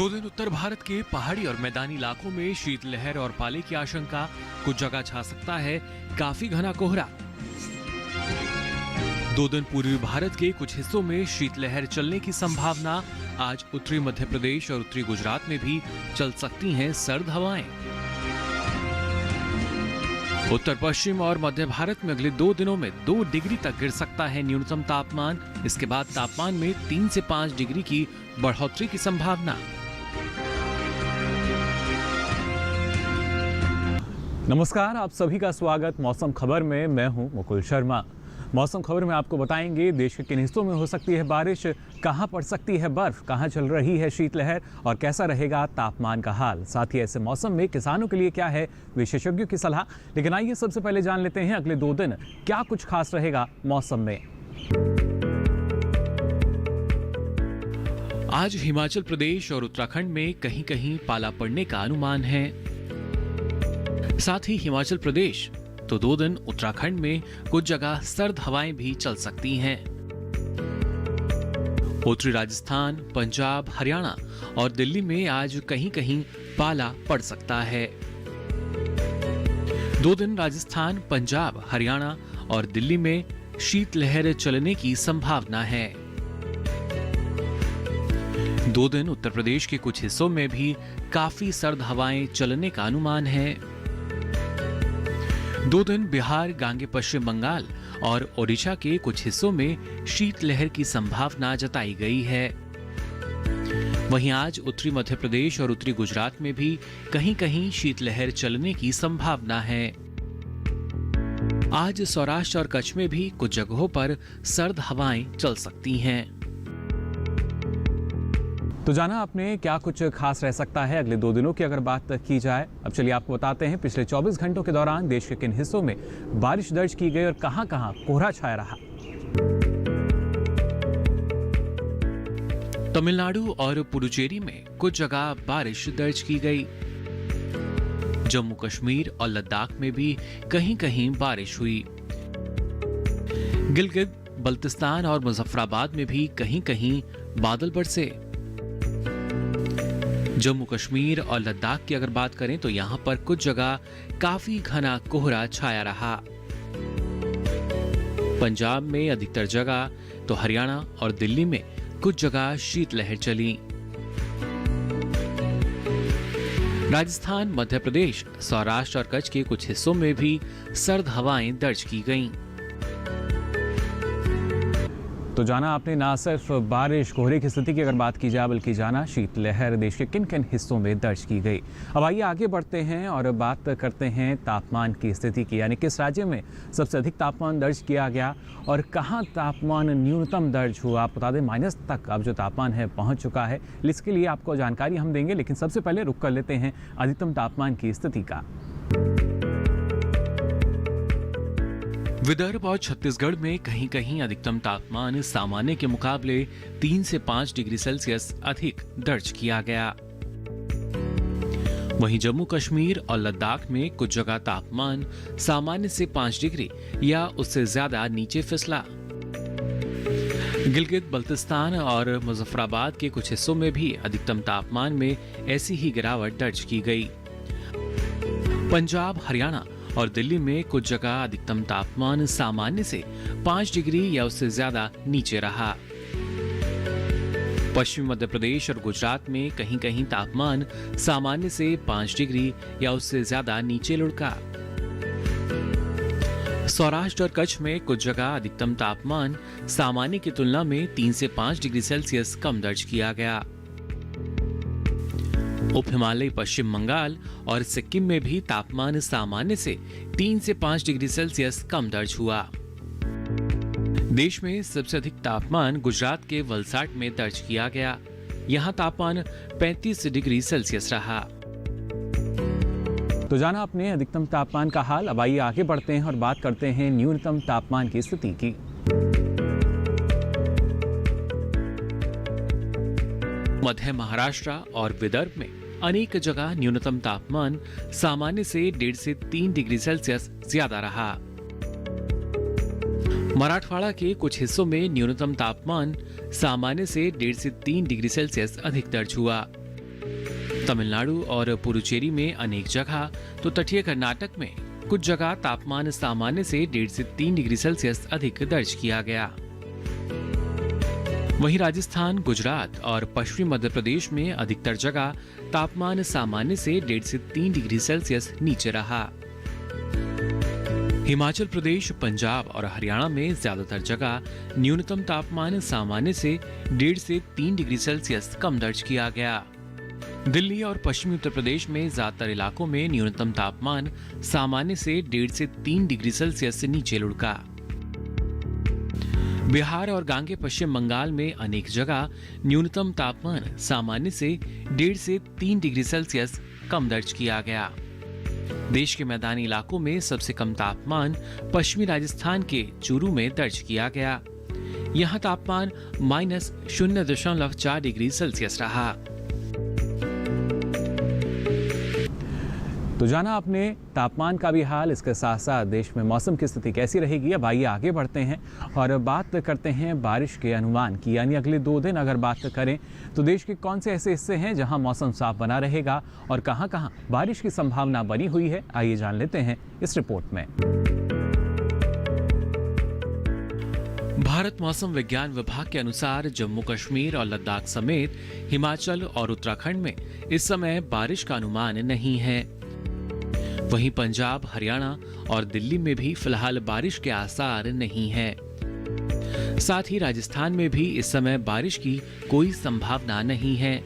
दो दिन उत्तर भारत के पहाड़ी और मैदानी इलाकों में शीतलहर और पाले की आशंका। कुछ जगह छा सकता है काफी घना कोहरा। दो दिन पूर्वी भारत के कुछ हिस्सों में शीतलहर चलने की संभावना। आज उत्तरी मध्य प्रदेश और उत्तरी गुजरात में भी चल सकती हैं सर्द हवाएं। उत्तर पश्चिम और मध्य भारत में अगले 2 दिनों में 2 डिग्री तक गिर सकता है न्यूनतम तापमान। इसके बाद तापमान में 3 से 5 डिग्री की बढ़ोतरी की संभावना। नमस्कार, आप सभी का स्वागत मौसम खबर में। मैं हूं मुकुल शर्मा। मौसम खबर में आपको बताएंगे देश के किन हिस्सों में हो सकती है बारिश, कहां पड़ सकती है बर्फ, कहां चल रही है शीतलहर और कैसा रहेगा तापमान का हाल। साथ ही ऐसे मौसम में किसानों के लिए क्या है विशेषज्ञों की सलाह। लेकिन आइए सबसे पहले जान लेते हैं अगले 2 दिन क्या कुछ खास रहेगा मौसम में। आज हिमाचल प्रदेश और उत्तराखंड में कहीं कहीं पाला पड़ने का अनुमान है। साथ ही हिमाचल प्रदेश तो 2 दिन उत्तराखंड में कुछ जगह सर्द हवाएं भी चल सकती हैं। उत्तरी राजस्थान, पंजाब, हरियाणा और दिल्ली में आज कहीं कहीं पाला पड़ सकता है। 2 दिन राजस्थान, पंजाब, हरियाणा और दिल्ली में शीतलहर चलने की संभावना है। 2 दिन उत्तर प्रदेश के कुछ हिस्सों में भी काफी सर्द हवाएं चलने का अनुमान है। 2 दिन बिहार, गांगे पश्चिम बंगाल और ओडिशा के कुछ हिस्सों में शीतलहर की संभावना जताई गई है। वहीं आज उत्तरी मध्य प्रदेश और उत्तरी गुजरात में भी कहीं कहीं शीतलहर चलने की संभावना है। आज सौराष्ट्र और कच्छ में भी कुछ जगहों पर सर्द हवाएं चल सकती हैं। तो जाना आपने क्या कुछ खास रह सकता है अगले 2 दिनों की अगर बात की जाए। अब चलिए आपको बताते हैं पिछले 24 घंटों के दौरान देश के किन हिस्सों में बारिश दर्ज की गई और कहां कहां कोहरा छाया रहा। तमिलनाडु और पुडुचेरी में कुछ जगह बारिश दर्ज की गई। जम्मू कश्मीर और लद्दाख में भी कहीं कहीं बारिश हुई। गिलगित, बल्तिस्तान और मुजफ्फराबाद में भी कहीं कहीं बादल बरसे। जम्मू कश्मीर और लद्दाख की अगर बात करें तो यहां पर कुछ जगह काफी घना कोहरा छाया रहा। पंजाब में अधिकतर जगह तो हरियाणा और दिल्ली में कुछ जगह शीतलहर चली। राजस्थान, मध्य प्रदेश, सौराष्ट्र और कच्छ के कुछ हिस्सों में भी सर्द हवाएं दर्ज की गईं। तो जाना आपने ना सिर्फ बारिश कोहरे की स्थिति की अगर बात की जाए बल्कि जाना शीतलहर देश के किन किन हिस्सों में दर्ज की गई। अब आइए आगे बढ़ते हैं और बात करते हैं तापमान की स्थिति की, यानी किस राज्य में सबसे अधिक तापमान दर्ज किया गया और कहां तापमान न्यूनतम दर्ज हुआ। आप बता दें माइनस तक अब जो तापमान है पहुंच चुका है। इसके लिए आपको जानकारी हम देंगे, लेकिन सबसे पहले रुक कर लेते हैं अधिकतम तापमान की स्थिति का। विदर्भ और छत्तीसगढ़ में कहीं कहीं अधिकतम तापमान सामान्य के मुकाबले 3 से 5 डिग्री सेल्सियस अधिक दर्ज किया गया। वहीं जम्मू कश्मीर और लद्दाख में कुछ जगह तापमान सामान्य से 5 डिग्री या उससे ज्यादा नीचे फिसला। गिलगित, बल्तिस्तान और मुजफ्फराबाद के कुछ हिस्सों में भी अधिकतम तापमान में ऐसी ही गिरावट दर्ज की गई। पंजाब, हरियाणा और दिल्ली में कुछ जगह अधिकतम तापमान सामान्य से 5 डिग्री या उससे ज्यादा नीचे रहा। पश्चिमी मध्य प्रदेश और गुजरात में कहीं कहीं तापमान सामान्य से 5 डिग्री या उससे ज्यादा नीचे लुढ़का। सौराष्ट्र और कच्छ में कुछ जगह अधिकतम तापमान सामान्य की तुलना में 3 से 5 डिग्री सेल्सियस कम दर्ज किया गया। उप हिमालयी पश्चिम बंगाल और सिक्किम में भी तापमान सामान्य से 3 से 5 डिग्री सेल्सियस कम दर्ज हुआ। देश में सबसे अधिक तापमान गुजरात के वलसाड में दर्ज किया गया। यहां तापमान 35 डिग्री सेल्सियस रहा। तो जाना आपने अधिकतम तापमान का हाल। अब आइए आगे बढ़ते हैं और बात करते हैं न्यूनतम तापमान की स्थिति की। मध्य महाराष्ट्र और विदर्भ में अनेक जगह न्यूनतम तापमान सामान्य से 1.5 से 3 डिग्री सेल्सियस ज्यादा रहा। मराठवाड़ा के कुछ हिस्सों में न्यूनतम तापमान सामान्य से 1.5 से 3 डिग्री सेल्सियस अधिक दर्ज हुआ। तमिलनाडु और पुडुचेरी में अनेक जगह तो तटीय कर्नाटक में कुछ जगह तापमान सामान्य से 1.5 से 3 डिग्री सेल्सियस अधिक दर्ज किया गया। वहीं राजस्थान, गुजरात और पश्चिमी मध्य प्रदेश में अधिकतर जगह तापमान सामान्य से 1.5 से 3 डिग्री सेल्सियस नीचे रहा। हिमाचल प्रदेश, पंजाब और हरियाणा में ज्यादातर जगह न्यूनतम तापमान सामान्य से 1.5 से 3 डिग्री सेल्सियस कम दर्ज किया गया। दिल्ली और पश्चिमी उत्तर प्रदेश में ज्यादातर इलाकों में न्यूनतम तापमान सामान्य से 1.5 से 3 डिग्री सेल्सियस से नीचे लुढ़का। बिहार और गांगे पश्चिम बंगाल में अनेक जगह न्यूनतम तापमान सामान्य से 1.5 से 3 डिग्री सेल्सियस कम दर्ज किया गया। देश के मैदानी इलाकों में सबसे कम तापमान पश्चिमी राजस्थान के चूरू में दर्ज किया गया। यहां तापमान -0.4 डिग्री सेल्सियस रहा। तो जाना आपने तापमान का भी हाल, इसके साथ साथ देश में मौसम की स्थिति कैसी रहेगी। अब आइए आगे बढ़ते हैं और बात करते हैं बारिश के अनुमान की। यानी अगले 2 दिन अगर बात करें तो देश के कौन से ऐसे हिस्से हैं जहां मौसम साफ बना रहेगा और कहां-कहां बारिश की संभावना बनी हुई है, आइए जान लेते हैं इस रिपोर्ट में। भारत मौसम विज्ञान विभाग के अनुसार जम्मू कश्मीर और लद्दाख समेत हिमाचल और उत्तराखंड में इस समय बारिश का अनुमान नहीं है। वहीं पंजाब, हरियाणा और दिल्ली में भी फिलहाल बारिश के आसार नहीं है। साथ ही राजस्थान में भी इस समय बारिश की कोई संभावना नहीं है।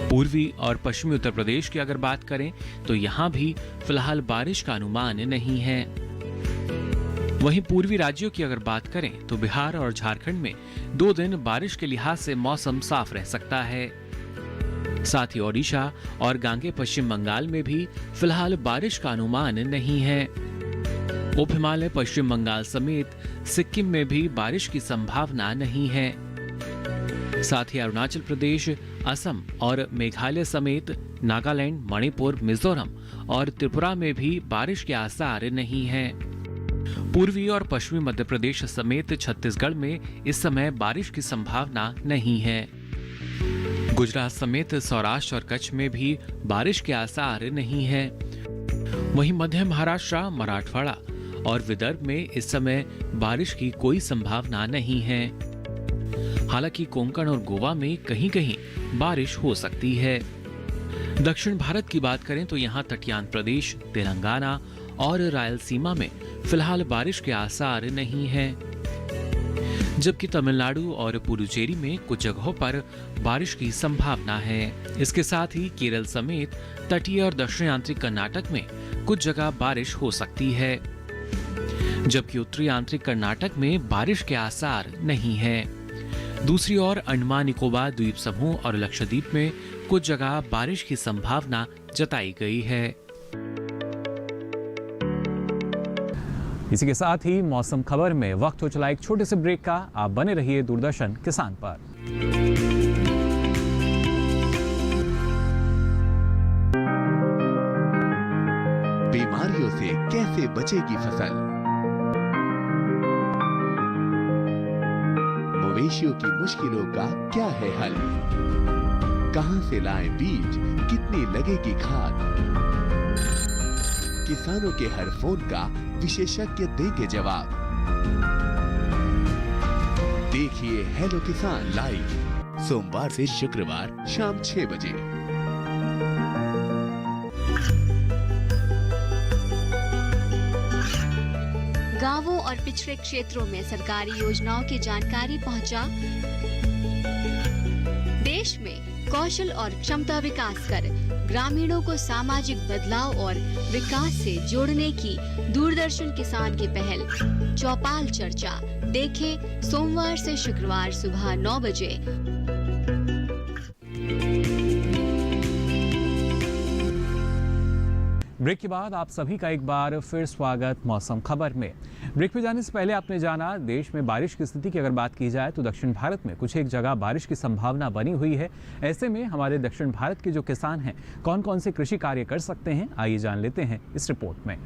पूर्वी और पश्चिमी उत्तर प्रदेश की अगर बात करें तो यहां भी फिलहाल बारिश का अनुमान नहीं है। वहीं पूर्वी राज्यों की अगर बात करें तो बिहार और झारखंड में 2 दिन बारिश के लिहाज से मौसम साफ रह सकता है। साथ ही ओडिशा और गांगे पश्चिम बंगाल में भी फिलहाल बारिश का अनुमान नहीं है। उप हिमालय पश्चिम बंगाल समेत सिक्किम में भी बारिश की संभावना नहीं है। साथ ही अरुणाचल प्रदेश, असम और मेघालय समेत नागालैंड, मणिपुर, मिजोरम और त्रिपुरा में भी बारिश के आसार नहीं है। पूर्वी और पश्चिमी मध्य प्रदेश समेत छत्तीसगढ़ में इस समय बारिश की संभावना नहीं है। गुजरात समेत सौराष्ट्र और कच्छ में भी बारिश के आसार नहीं है। वहीं मध्य महाराष्ट्र, मराठवाड़ा और विदर्भ में इस समय बारिश की कोई संभावना नहीं है। हालांकि कोंकण और गोवा में कहीं-कहीं बारिश हो सकती है। दक्षिण भारत की बात करें तो यहाँ तटियान प्रदेश, तेलंगाना और रायलसीमा में फिलहाल बारिश के आसार नहीं है। जबकि तमिलनाडु और पुडुचेरी में कुछ जगहों पर बारिश की संभावना है। इसके साथ ही केरल समेत तटीय और दक्षिण आंतरिक कर्नाटक में कुछ जगह बारिश हो सकती है। जबकि उत्तरी आंतरिक कर्नाटक में बारिश के आसार नहीं है। दूसरी ओर अंडमान निकोबार द्वीप समूह और लक्षद्वीप में कुछ जगह बारिश की संभावना जताई गई है। इसी के साथ ही मौसम खबर में वक्त हो चला एक छोटे से ब्रेक का। आप बने रहिए दूरदर्शन किसान पर। बीमारियों से कैसे बचेगी फसल, मवेशियों की मुश्किलों का क्या है हल, कहां से लाएं बीज, कितनी लगेगी खाद, किसानों के हर फोन का विशेषज्ञ देंगे जवाब। देखिए हेलो किसान लाइव सोमवार से शुक्रवार शाम 6 बजे। गांवों और पिछड़े क्षेत्रों में सरकारी योजनाओं की जानकारी पहुंचा। देश में कौशल और क्षमता विकास कर ग्रामीणों को सामाजिक बदलाव और विकास से जोड़ने की दूरदर्शन किसान की पहल चौपाल चर्चा देखें सोमवार से शुक्रवार सुबह 9 बजे। ब्रेक के बाद आप सभी का एक बार फिर स्वागत मौसम खबर में। ब्रेक पे जाने से पहले आपने जाना देश में बारिश की स्थिति की अगर बात की जाए तो दक्षिण भारत में कुछ एक जगह बारिश की संभावना बनी हुई है। ऐसे में हमारे दक्षिण भारत के जो किसान हैं कौन कौन से कृषि कार्य कर सकते हैं, आइए जान लेते हैं इस रिपोर्ट में।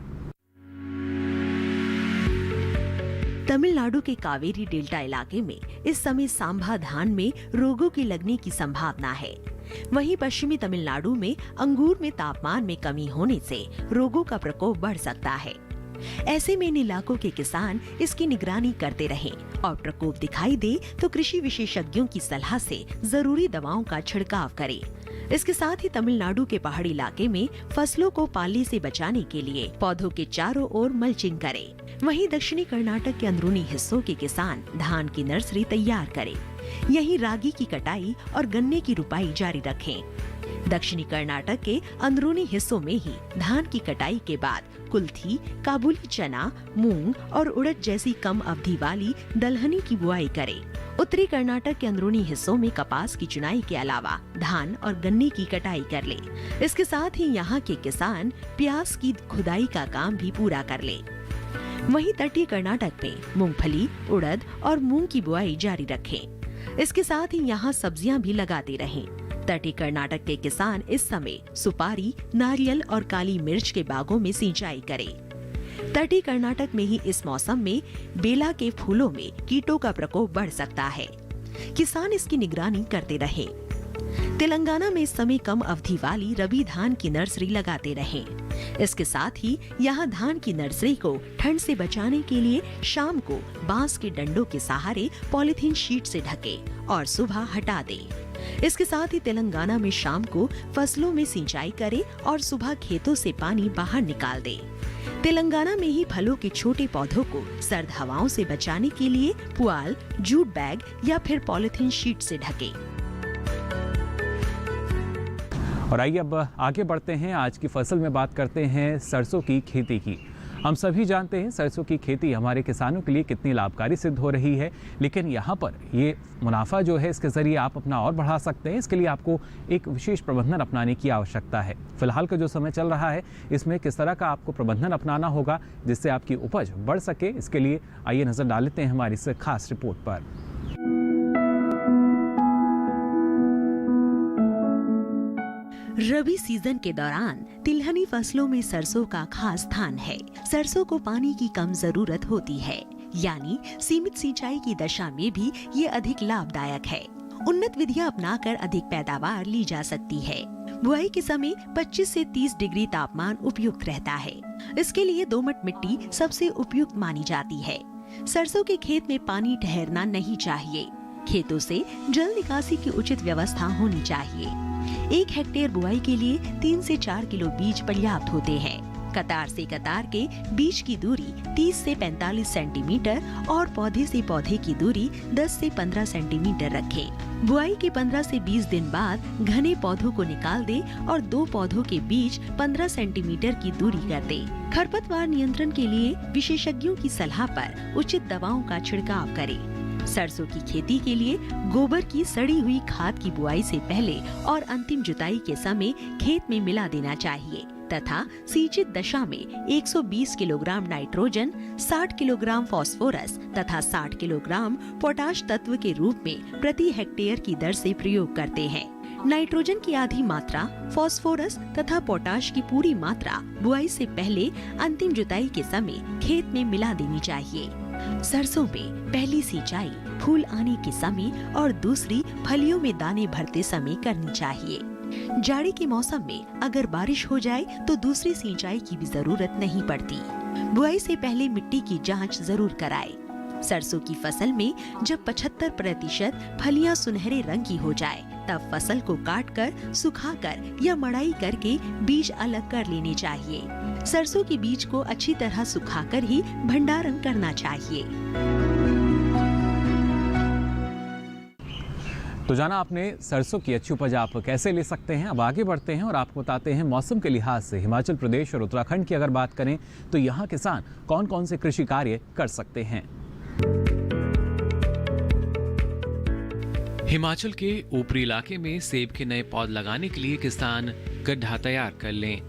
तमिलनाडु के कावेरी डेल्टा इलाके में इस समय सांभा धान में रोगों की लगने की संभावना है। वहीं पश्चिमी तमिलनाडु में अंगूर में तापमान में कमी होने से रोगों का प्रकोप बढ़ सकता है। ऐसे में इन इलाकों के किसान इसकी निगरानी करते रहें और प्रकोप दिखाई दे तो कृषि विशेषज्ञों की सलाह से जरूरी दवाओं का छिड़काव करें। इसके साथ ही तमिलनाडु के पहाड़ी इलाके में फसलों को पाले से बचाने के लिए पौधों के चारों ओर मल्चिंग करें। वहीं दक्षिणी कर्नाटक के अंदरूनी हिस्सों के किसान धान की नर्सरी तैयार करें। यहीं रागी की कटाई और गन्ने की रुपाई जारी रखें। दक्षिणी कर्नाटक के अंदरूनी हिस्सों में ही धान की कटाई के बाद कुल्थी, काबुली चना, मूंग और उड़द जैसी कम अवधि वाली दलहनी की बुआई करें। उत्तरी कर्नाटक के अंदरूनी हिस्सों में कपास की चुनाई के अलावा धान और गन्ने की कटाई कर ले। इसके साथ ही यहाँ के किसान प्याज की खुदाई का काम भी पूरा कर ले। वहीं तटीय कर्नाटक में मूंगफली, उड़द और मूंग की बुआई जारी रखें। इसके साथ ही यहाँ सब्जियां भी लगाते रहें। तटीय कर्नाटक के किसान इस समय सुपारी, नारियल और काली मिर्च के बागों में सिंचाई करें। तटीय कर्नाटक में ही इस मौसम में बेला के फूलों में कीटों का प्रकोप बढ़ सकता है। किसान इसकी निगरानी करते रहे। तेलंगाना में इस समय कम अवधि वाली रबी धान की नर्सरी लगाते रहें। इसके साथ ही यहाँ धान की नर्सरी को ठंड से बचाने के लिए शाम को बांस के डंडों के सहारे पॉलिथीन शीट से ढके और सुबह हटा दे। इसके साथ ही तेलंगाना में शाम को फसलों में सिंचाई करे और सुबह खेतों से पानी बाहर निकाल दे। तेलंगाना में ही फलों के छोटे पौधों को सर्द हवाओं से बचाने के लिए पुआल, जूट बैग या फिर पॉलिथीन शीट से ढके। और आइए अब आगे बढ़ते हैं। आज की फसल में बात करते हैं सरसों की खेती की। हम सभी जानते हैं सरसों की खेती हमारे किसानों के लिए कितनी लाभकारी सिद्ध हो रही है, लेकिन यहाँ पर ये मुनाफा जो है इसके ज़रिए आप अपना और बढ़ा सकते हैं। इसके लिए आपको एक विशेष प्रबंधन अपनाने की आवश्यकता है। फिलहाल का जो समय चल रहा है इसमें किस तरह का आपको प्रबंधन अपनाना होगा जिससे आपकी उपज बढ़ सके, इसके लिए आइए नज़र डाल लेते हैं हमारी इस खास रिपोर्ट पर। रबी सीजन के दौरान तिलहनी फसलों में सरसों का खास स्थान है। सरसों को पानी की कम जरूरत होती है, यानी सीमित सिंचाई की दशा में भी ये अधिक लाभदायक है। उन्नत विधियां अपनाकर अधिक पैदावार ली जा सकती है। बुआई के समय 25 से 30 डिग्री तापमान उपयुक्त रहता है। इसके लिए दोमट मिट्टी सबसे उपयुक्त मानी जाती है। सरसों के खेत में पानी ठहरना नहीं चाहिए। खेतों से जल निकासी की उचित व्यवस्था होनी चाहिए। 1 हेक्टेयर बुआई के लिए 3 से 4 किलो बीज पर्याप्त होते हैं। कतार से कतार के बीज की दूरी 30 से 45 सेंटीमीटर और पौधे से पौधे की दूरी 10 से 15 सेंटीमीटर रखें। बुआई के 15 से 20 दिन बाद घने पौधों को निकाल दें और 2 पौधों के बीच 15 सेंटीमीटर की दूरी कर दें। खरपतवार नियंत्रण के लिए विशेषज्ञों की सलाह पर उचित दवाओं का छिड़काव करें। सरसों की खेती के लिए गोबर की सड़ी हुई खाद की बुआई से पहले और अंतिम जुताई के समय खेत में मिला देना चाहिए तथा सिंचित दशा में 120 किलोग्राम नाइट्रोजन, 60 किलोग्राम फास्फोरस तथा 60 किलोग्राम पोटाश तत्व के रूप में प्रति हेक्टेयर की दर से प्रयोग करते हैं। नाइट्रोजन की आधी मात्रा, फास्फोरस तथा पोटाश की पूरी मात्रा बुआई से पहले अंतिम जुताई के समय खेत में मिला देनी चाहिए। सरसों में पहली सिंचाई फूल आने के समय और दूसरी फलियों में दाने भरते समय करनी चाहिए। जाड़े के मौसम में अगर बारिश हो जाए तो दूसरी सिंचाई की भी जरूरत नहीं पड़ती। बुआई से पहले मिट्टी की जांच जरूर कराएं। सरसों की फसल में जब 75% फलियां सुनहरे रंग की हो जाए तब फसल को काटकर, सुखाकर या मड़ाई करके बीज अलग कर लेने चाहिए। सरसों के बीज को अच्छी तरह सुखाकर ही भंडारण करना चाहिए। तो जाना आपने सरसों की अच्छी उपज आप कैसे ले सकते हैं। अब आगे बढ़ते हैं और आपको बताते हैं मौसम के लिहाज से हिमाचल प्रदेश और उत्तराखंड की अगर बात करें तो यहाँ किसान कौन कौन से कृषि कार्य कर सकते हैं। हिमाचल के ऊपरी इलाके में सेब के नए पौध लगाने के लिए किसान गड्ढा तैयार कर लें।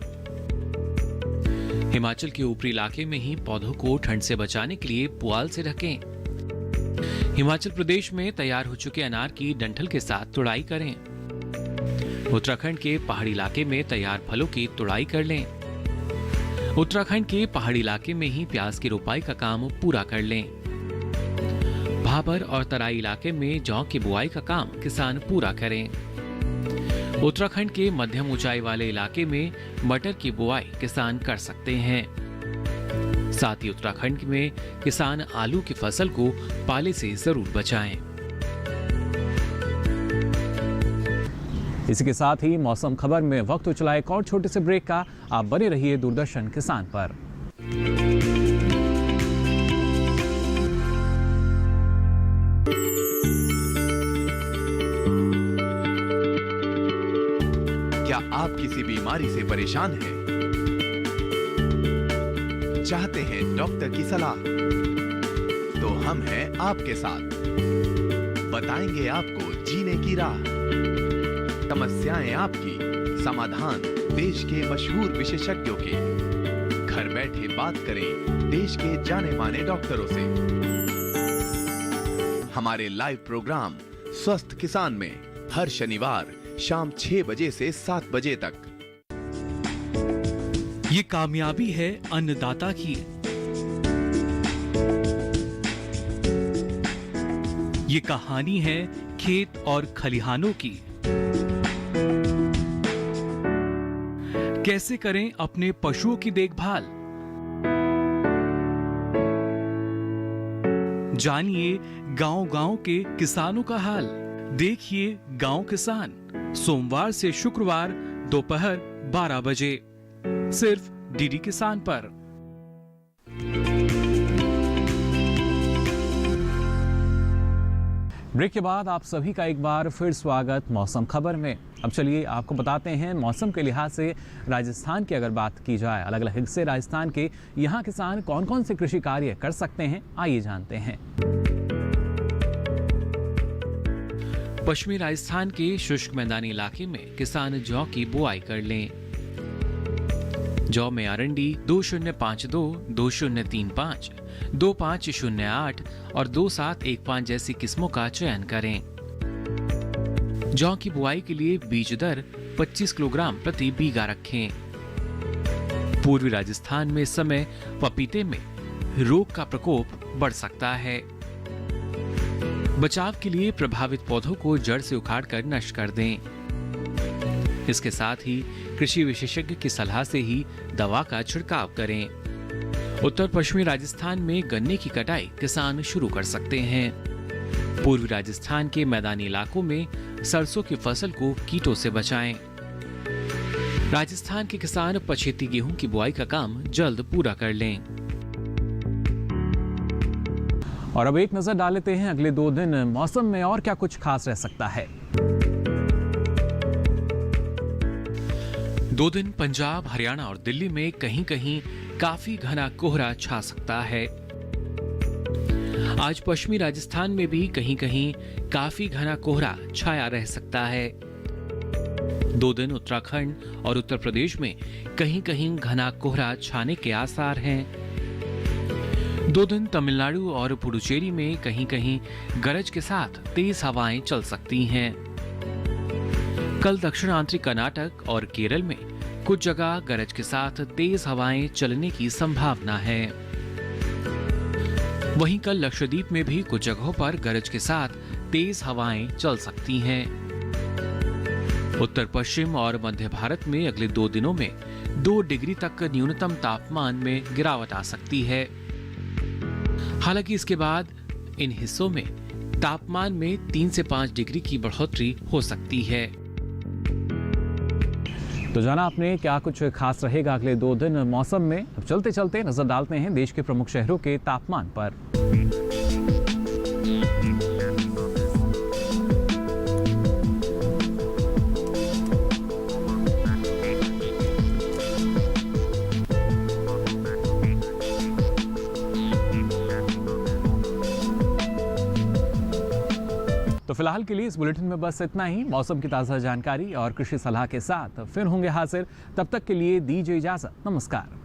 हिमाचल के ऊपरी इलाके में ही पौधों को ठंड से बचाने के लिए पुआल से ढकें। हिमाचल प्रदेश में तैयार हो चुके अनार की डंठल के साथ तुड़ाई करें। उत्तराखंड के पहाड़ी इलाके में तैयार फलों की तुड़ाई कर लें। उत्तराखंड के पहाड़ी इलाके में ही प्याज की रोपाई का काम पूरा कर लें। भाबर और तराई इलाके में जौ की बुआई का काम किसान पूरा करें। उत्तराखंड के मध्यम ऊंचाई वाले इलाके में मटर की बुआई किसान कर सकते हैं। साथ ही उत्तराखंड में किसान आलू की फसल को पाले से जरूर बचाएं। इसी के साथ ही मौसम खबर में वक्त हो चला एक और छोटे से ब्रेक का। आप बने रहिए दूरदर्शन किसान पर। क्या आप किसी बीमारी से परेशान हैं? चाहते हैं डॉक्टर की सलाह? तो हम हैं आपके साथ। बताएंगे आपको जीने की राह। समस्याएं आपकी, समाधान देश के मशहूर विशेषज्ञों के। घर बैठे बात करें देश के जाने माने डॉक्टरों से। हमारे लाइव प्रोग्राम स्वस्थ किसान में हर शनिवार शाम 6 बजे से 7 बजे तक। ये कामयाबी है अन्नदाता की। ये कहानी है खेत और खलिहानों की। कैसे करें अपने पशुओं की देखभाल, जानिए गांव-गांव के किसानों का हाल। देखिए गांव किसान सोमवार से शुक्रवार दोपहर 12 बजे सिर्फ डीडी किसान पर। ब्रेक के बाद आप सभी का एक बार फिर स्वागत मौसम खबर में। अब चलिए आपको बताते हैं मौसम के लिहाज से राजस्थान की अगर बात की जाए, अलग अलग हिस्से राजस्थान के, यहाँ किसान कौन कौन से कृषि कार्य कर सकते हैं, आइए जानते हैं। पश्चिमी राजस्थान के शुष्क मैदानी इलाके में किसान जौ की बुआई कर लें। जौ में अरंडी 2052, 2035, 2508 और 2715 जैसी किस्मों का चयन करें। जौ की बुआई के लिए बीज दर 25 किलोग्राम प्रति बीघा रखें। पूर्वी राजस्थान में इस समय पपीते में रोग का प्रकोप बढ़ सकता है। बचाव के लिए प्रभावित पौधों को जड़ से उखाड़कर नष्ट कर दें। इसके साथ ही कृषि विशेषज्ञ की सलाह से ही दवा का छिड़काव करें। उत्तर पश्चिमी राजस्थान में गन्ने की कटाई किसान शुरू कर सकते हैं। पूर्वी राजस्थान के मैदानी इलाकों में सरसों की फसल को कीटों से बचाएं। राजस्थान के किसान पछेती गेहूं की बुआई का काम जल्द पूरा कर लें। और अब एक नजर डाल लेते हैं अगले 2 दिन मौसम में और क्या कुछ खास रह सकता है। 2 दिन पंजाब, हरियाणा और दिल्ली में कहीं कहीं काफी घना कोहरा छा सकता है। आज पश्चिमी राजस्थान में भी कहीं कहीं काफी घना कोहरा छाया रह सकता है। 2 दिन उत्तराखंड और उत्तर प्रदेश में कहीं कहीं घना कोहरा छाने के आसार हैं। 2 दिन तमिलनाडु और पुडुचेरी में कहीं कहीं गरज के साथ तेज हवाएं चल सकती हैं। कल दक्षिणांतरी कर्नाटक और केरल में कुछ जगह गरज के साथ तेज हवाएं चलने की संभावना है। वहीं कल लक्षद्वीप में भी कुछ जगहों पर गरज के साथ तेज हवाएं चल सकती हैं। उत्तर पश्चिम और मध्य भारत में अगले 2 दिनों में 2 डिग्री तक न्यूनतम तापमान में गिरावट आ सकती है। हालांकि इसके बाद इन हिस्सों में तापमान में 3 से 5 डिग्री की बढ़ोतरी हो सकती है। तो जाना आपने क्या कुछ खास रहेगा अगले 2 दिन मौसम में। अब चलते चलते नजर डालते हैं देश के प्रमुख शहरों के तापमान पर। तो फिलहाल के लिए इस बुलेटिन में बस इतना ही। मौसम की ताज़ा जानकारी और कृषि सलाह के साथ फिर होंगे हाजिर। तब तक के लिए दीजिए इजाजत। नमस्कार।